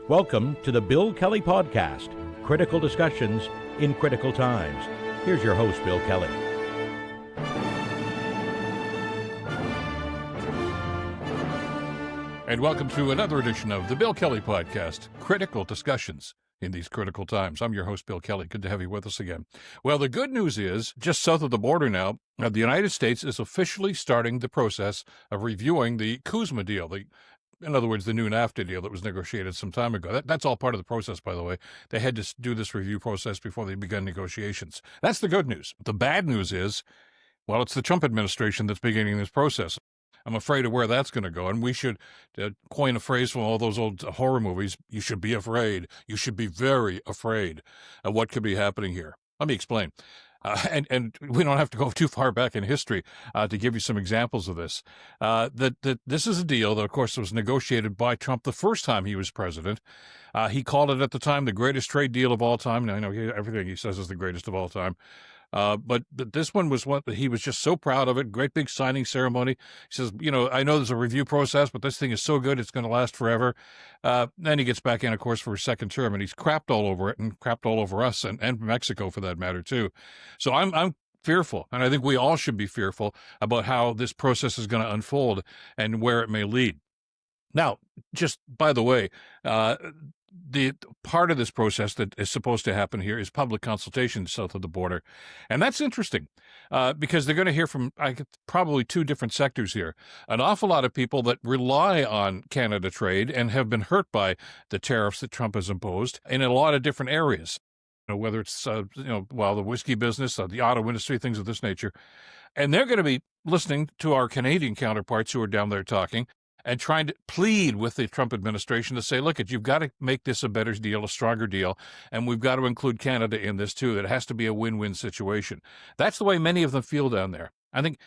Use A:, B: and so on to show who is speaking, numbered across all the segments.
A: Welcome to the Bill Kelly Podcast, critical discussions in critical times. Here's your host, Bill Kelly.
B: And welcome to another edition of the Bill Kelly Podcast, critical discussions in these critical times. I'm your host, Bill Kelly. Good to have you with us again. Well, the good news is, just south of the border now, the United States is officially starting the process of reviewing the Kuzma deal, in other words, the new NAFTA deal that was negotiated some time ago. That's all part of the process, by the way. They had to do this review process before they began negotiations. That's the good news. The bad news is, well, it's the Trump administration that's beginning this process. I'm afraid of where that's going to go, and we should coin a phrase from all those old horror movies. You should be afraid. You should be very afraid of what could be happening here. Let me explain. And we don't have to go too far back in history to give you some examples of this. This is a deal that, of course, was negotiated by Trump the first time he was president. He called it at the time the greatest trade deal of all time. Now, I know everything he says is the greatest of all time. But this one was one that he was just so proud of it. Great big signing ceremony. He says, I know there's a review process, but this thing is so good, it's going to last forever. Then he gets back in, of course, for his second term, and he's crapped all over it and crapped all over us and Mexico for that matter, too. So I'm fearful, and I think we all should be fearful about how this process is going to unfold and where it may lead. Now, just by the way, the part of this process that is supposed to happen here is public consultation south of the border. And that's interesting because they're going to hear from probably two different sectors here. An awful lot of people that rely on Canada trade and have been hurt by the tariffs that Trump has imposed in a lot of different areas. Whether it's, the whiskey business, the auto industry, things of this nature. And they're going to be listening to our Canadian counterparts who are down there talking and trying to plead with the Trump administration to say, look, you've got to make this a better deal, a stronger deal, and we've got to include Canada in this too. It has to be a win-win situation. That's the way many of them feel down there. I think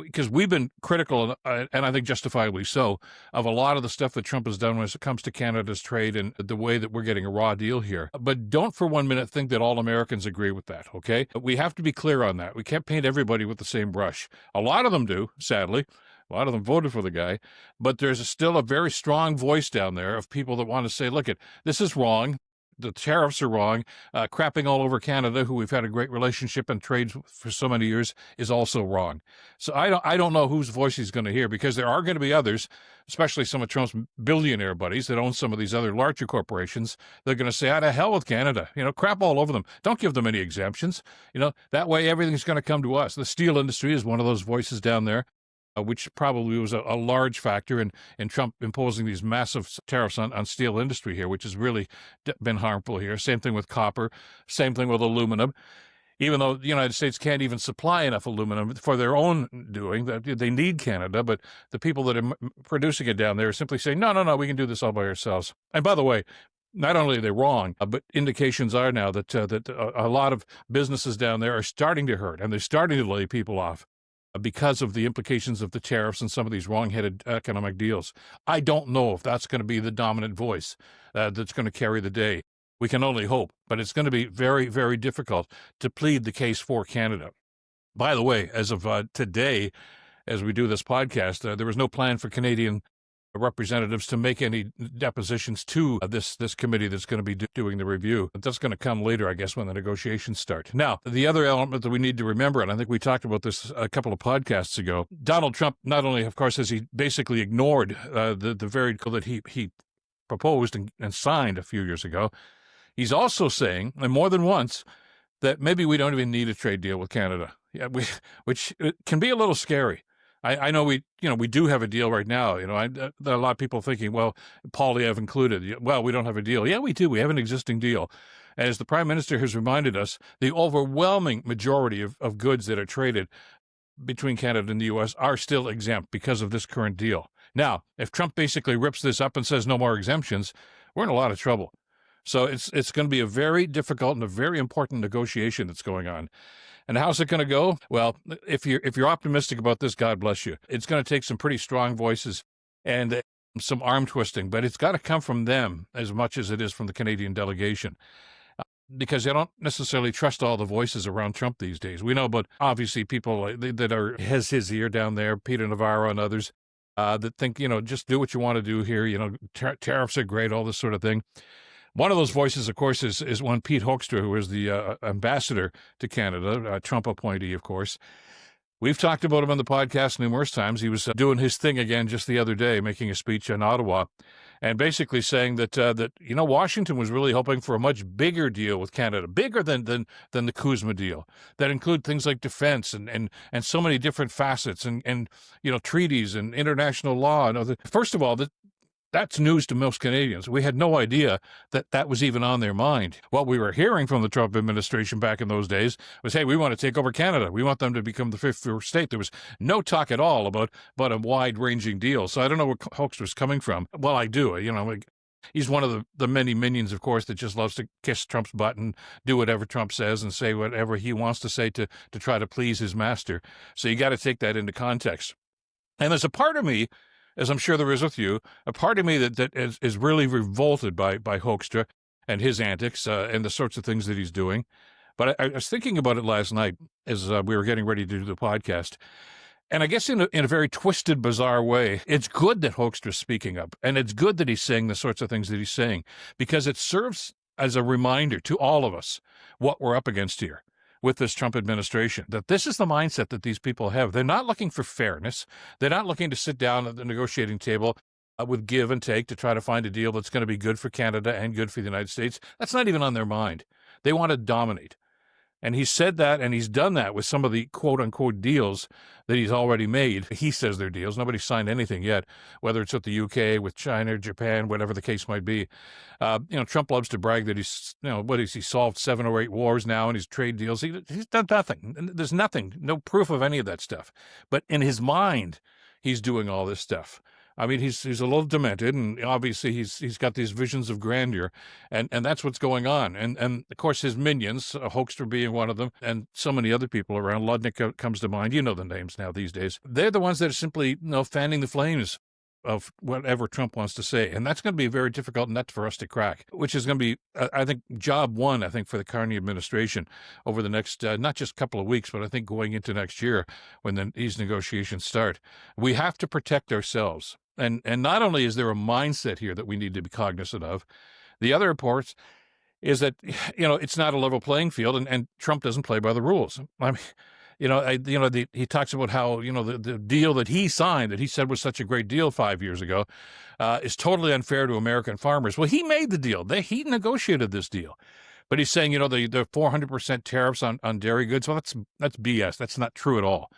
B: because we've been critical, and I think justifiably so, of a lot of the stuff that Trump has done when it comes to Canada's trade and the way that we're getting a raw deal here. But don't for 1 minute think that all Americans agree with that, okay? We have to be clear on that. We can't paint everybody with the same brush. A lot of them do, sadly. A lot of them voted for the guy, but there's still a very strong voice down there of people that want to say, look, this is wrong. The tariffs are wrong. Crapping all over Canada, who we've had a great relationship and trade for so many years, is also wrong. So I don't know whose voice he's going to hear, because there are going to be others, especially some of Trump's billionaire buddies that own some of these other larger corporations. They're going to say, to hell with Canada. Crap all over them. Don't give them any exemptions. That way everything's going to come to us. The steel industry is one of those voices down there, which probably was a large factor in Trump imposing these massive tariffs on steel industry here, which has really been harmful here. Same thing with copper, same thing with aluminum. Even though the United States can't even supply enough aluminum for their own doing, that they need Canada, but the people that are producing it down there are simply saying, no, we can do this all by ourselves. And by the way, not only are they wrong, but indications are now that a lot of businesses down there are starting to hurt, and they're starting to lay people off because of the implications of the tariffs and some of these wrong-headed economic deals. I don't know if that's going to be the dominant voice that's going to carry the day. We can only hope, but it's going to be very, very difficult to plead the case for Canada. By the way, as of today, as we do this podcast, there was no plan for Canadian representatives to make any depositions to this committee that's going to be doing the review. That's going to come later, I guess, when the negotiations start. Now, the other element that we need to remember, and I think we talked about this a couple of podcasts ago, Donald Trump, not only, of course, has he basically ignored the very deal that he proposed and signed a few years ago, he's also saying, and more than once, that maybe we don't even need a trade deal with Canada, which can be a little scary. I know we do have a deal right now. There are a lot of people thinking, well, Polyev included. Well, we don't have a deal. Yeah, we do. We have an existing deal. And as the Prime Minister has reminded us, the overwhelming majority of goods that are traded between Canada and the U.S. are still exempt because of this current deal. Now, if Trump basically rips this up and says no more exemptions, we're in a lot of trouble. So it's going to be a very difficult and a very important negotiation that's going on. And how's it going to go? Well, if you're optimistic about this, God bless you. It's going to take some pretty strong voices and some arm twisting, but it's got to come from them as much as it is from the Canadian delegation. Because they don't necessarily trust all the voices around Trump these days. We know about, obviously, people that are his ear down there, Peter Navarro and others. that think, just do what you want to do here. Tariffs are great, all this sort of thing. One of those voices, of course, is one Pete Hoekstra, who is the ambassador to Canada, a Trump appointee, of course. We've talked about him on the podcast numerous times. He was doing his thing again just the other day, making a speech in Ottawa, and basically saying that Washington was really hoping for a much bigger deal with Canada, bigger than the Kuzma deal, that include things like defense and so many different facets and treaties and international law. First of all, that's news to most Canadians. We had no idea that was even on their mind. What we were hearing from the Trump administration back in those days was, hey, we want to take over Canada. We want them to become the fifth state. There was no talk at all about a wide-ranging deal. So I don't know where Hoekstra was coming from. Well, I do. He's one of the many minions, of course, that just loves to kiss Trump's butt and do whatever Trump says and say whatever he wants to say to try to please his master. So you got to take that into context. And there's a part of me, as I'm sure there is with you, a part of me that is really revolted by Hoekstra and his antics and the sorts of things that he's doing. But I was thinking about it last night as we were getting ready to do the podcast. And I guess in a very twisted, bizarre way, it's good that Hoekstra's speaking up. And it's good that he's saying the sorts of things that he's saying, because it serves as a reminder to all of us what we're up against here with this Trump administration, that this is the mindset that these people have. They're not looking for fairness. They're not looking to sit down at the negotiating table with give and take to try to find a deal that's going to be good for Canada and good for the United States. That's not even on their mind. They want to dominate. And he said that, and he's done that with some of the quote-unquote deals that he's already made. He says they're deals. Nobody's signed anything yet, whether it's with the UK, with China, Japan, whatever the case might be. Trump loves to brag that he solved 7 or 8 wars now in his trade deals. He's done nothing. There's nothing, no proof of any of that stuff. But in his mind, he's doing all this stuff. I mean, he's a little demented, and obviously he's got these visions of grandeur, and that's what's going on. And of course, his minions, Hoekstra being one of them, and so many other people around. Ludnick comes to mind. You know the names now these days. They're the ones that are simply fanning the flames of whatever Trump wants to say. And that's going to be a very difficult nut for us to crack, which is going to be, I think, job one, for the Carney administration over the next, not just couple of weeks, but I think going into next year when these negotiations start. We have to protect ourselves. And not only is there a mindset here that we need to be cognizant of, the other report is that, it's not a level playing field, and Trump doesn't play by the rules. I mean, he talks about how, the deal that he signed, that he said was such a great deal 5 years ago, is totally unfair to American farmers. Well, he made the deal. He negotiated this deal. But he's saying, the 400% tariffs on dairy goods, well, that's BS. That's not true at all.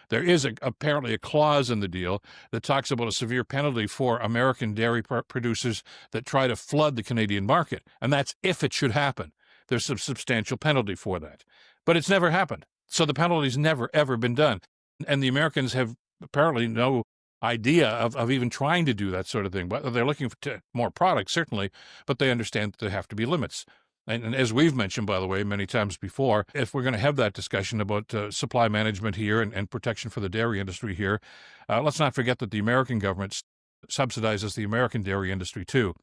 B: There is apparently a clause in the deal that talks about a severe penalty for American dairy producers that try to flood the Canadian market. And that's if it should happen. There's a substantial penalty for that. But it's never happened. So the penalty's never, ever been done. And the Americans have apparently no idea of even trying to do that sort of thing. But they're looking for more products, certainly, but they understand that there have to be limits. And as we've mentioned, by the way, many times before, if we're going to have that discussion about supply management here and protection for the dairy industry here, let's not forget that the American government subsidizes the American dairy industry too.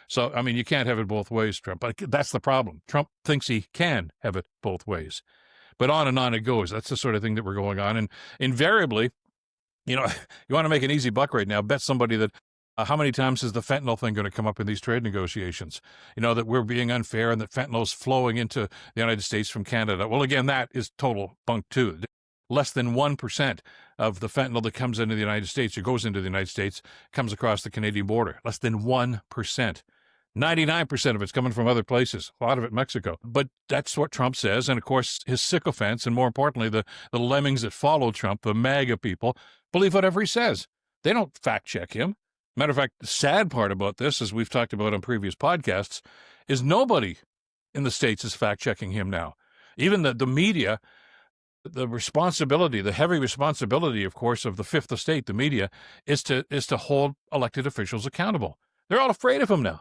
B: So, I mean, you can't have it both ways, Trump. But that's the problem. Trump thinks he can have it both ways. But on and on it goes. That's the sort of thing that we're going on. And invariably, you want to make an easy buck right now, bet somebody that how many times is the fentanyl thing going to come up in these trade negotiations? That we're being unfair and that fentanyl's flowing into the United States from Canada. Well, again, that is total bunk too. Less than 1% of the fentanyl that comes into the United States or goes into the United States comes across the Canadian border. Less than 1%. 99% of it's coming from other places, a lot of it Mexico. But that's what Trump says. And of course, his sycophants, and more importantly, the lemmings that follow Trump, the MAGA people, believe whatever he says. They don't fact check him. Matter of fact, the sad part about this, as we've talked about on previous podcasts, is nobody in the States is fact-checking him now. Even the media, the heavy responsibility, of course, of the fifth estate, the media, is to hold elected officials accountable. They're all afraid of him now.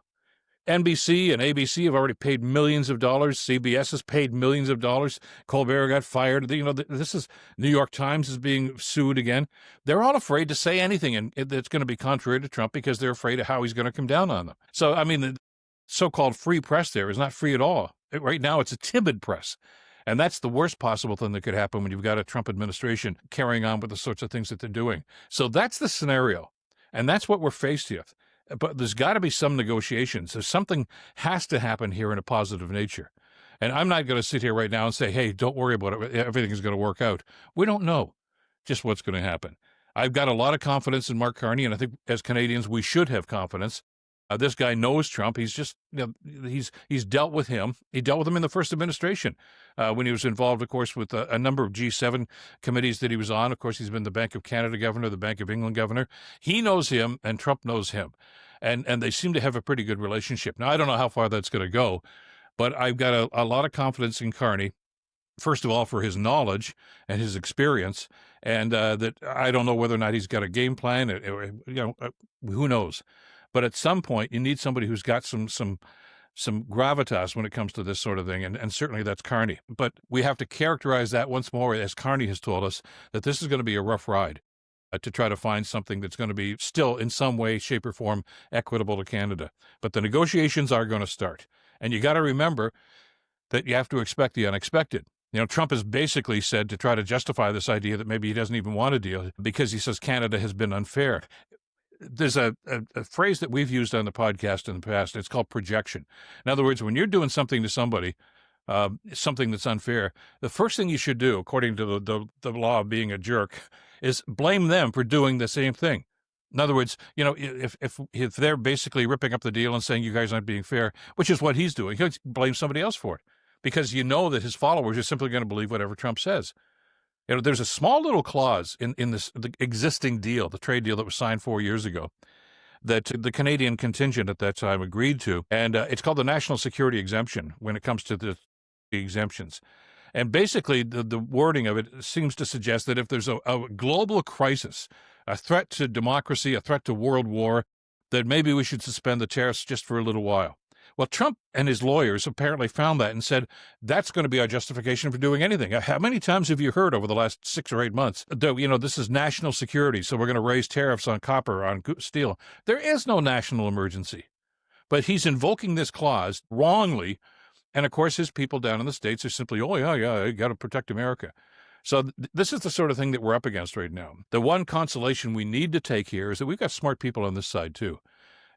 B: NBC and ABC have already paid millions of dollars. CBS has paid millions of dollars. Colbert got fired. This is New York Times is being sued again. They're all afraid to say anything, and it's going to be contrary to Trump because they're afraid of how he's going to come down on them. So, I mean, the so-called free press there is not free at all. Right now, it's a timid press. And that's the worst possible thing that could happen when you've got a Trump administration carrying on with the sorts of things that they're doing. So that's the scenario. And that's what we're faced with. But there's got to be some negotiations. There's something has to happen here in a positive nature. And I'm not going to sit here right now and say, hey, don't worry about it. Everything is going to work out. We don't know just what's going to happen. I've got a lot of confidence in Mark Carney, and I think as Canadians, we should have confidence. This guy knows Trump. He's just, he's dealt with him. He dealt with him in the first administration when he was involved, of course, with a number of G7 committees that he was on. Of course, he's been the Bank of Canada governor, the Bank of England governor. He knows him, and Trump knows him. And they seem to have a pretty good relationship. Now, I don't know how far that's going to go, but I've got a lot of confidence in Carney, first of all, for his knowledge and his experience, and that I don't know whether or not he's got a game plan. Who knows? But at some point, you need somebody who's got some gravitas when it comes to this sort of thing, and certainly that's Carney. But we have to characterize that once more, as Carney has told us, that this is going to be a rough ride to try to find something that's going to be still in some way, shape, or form equitable to Canada. But the negotiations are going to start. And you got to remember that you have to expect the unexpected. Trump has basically said, to try to justify this idea, that maybe he doesn't even want a deal because he says Canada has been unfair. There's a phrase that we've used on the podcast in the past. It's called projection. In other words, when you're doing something to somebody, something that's unfair, the first thing you should do, according to the law of being a jerk, is blame them for doing the same thing. In other words, if they're basically ripping up the deal and saying you guys aren't being fair, which is what he's doing, he'll blame somebody else for it, because that his followers are simply going to believe whatever Trump says. There's a small little clause in the existing deal, the trade deal that was signed 4 years ago, that the Canadian contingent at that time agreed to, and it's called the national security exemption when it comes to the exemptions. And basically, the wording of it seems to suggest that if there's a global crisis, a threat to democracy, a threat to world war, that maybe we should suspend the tariffs just for a little while. Well, Trump and his lawyers apparently found that and said, that's going to be our justification for doing anything. How many times have you heard over the last 6 or 8 months that, this is national security, so we're going to raise tariffs on copper, on steel? There is no national emergency. But he's invoking this clause wrongly. And, of course, his people down in the States are simply, oh, yeah, you got to protect America. So this is the sort of thing that we're up against right now. The one consolation we need to take here is that we've got smart people on this side, too.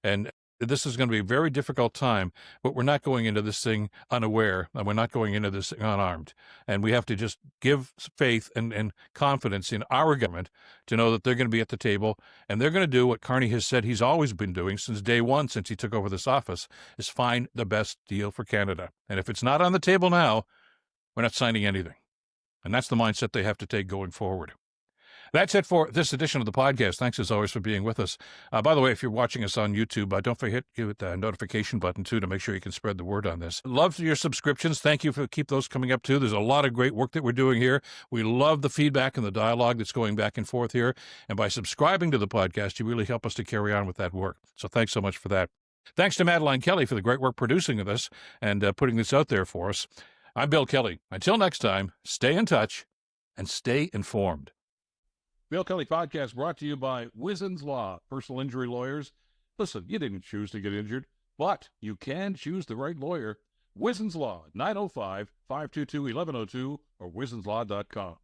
B: And this is going to be a very difficult time, but we're not going into this thing unaware, and we're not going into this unarmed. And we have to just give faith and confidence in our government to know that they're going to be at the table, and they're going to do what Carney has said he's always been doing since day one, since he took over this office, is find the best deal for Canada. And if it's not on the table now, we're not signing anything. And that's the mindset they have to take going forward. That's it for this edition of the podcast. Thanks, as always, for being with us. By the way, if you're watching us on YouTube, don't forget to hit the notification button, too, to make sure you can spread the word on this. Love your subscriptions. Thank you for keep those coming up, too. There's a lot of great work that we're doing here. We love the feedback and the dialogue that's going back and forth here. And by subscribing to the podcast, you really help us to carry on with that work. So thanks so much for that. Thanks to Madeline Kelly for the great work producing of this and putting this out there for us. I'm Bill Kelly. Until next time, stay in touch and stay informed. Bill Kelly Podcast brought to you by Wizen's Law, personal injury lawyers. Listen, you didn't choose to get injured, but you can choose the right lawyer. Wizen's Law, 905-522-1102 or wizenslaw.com.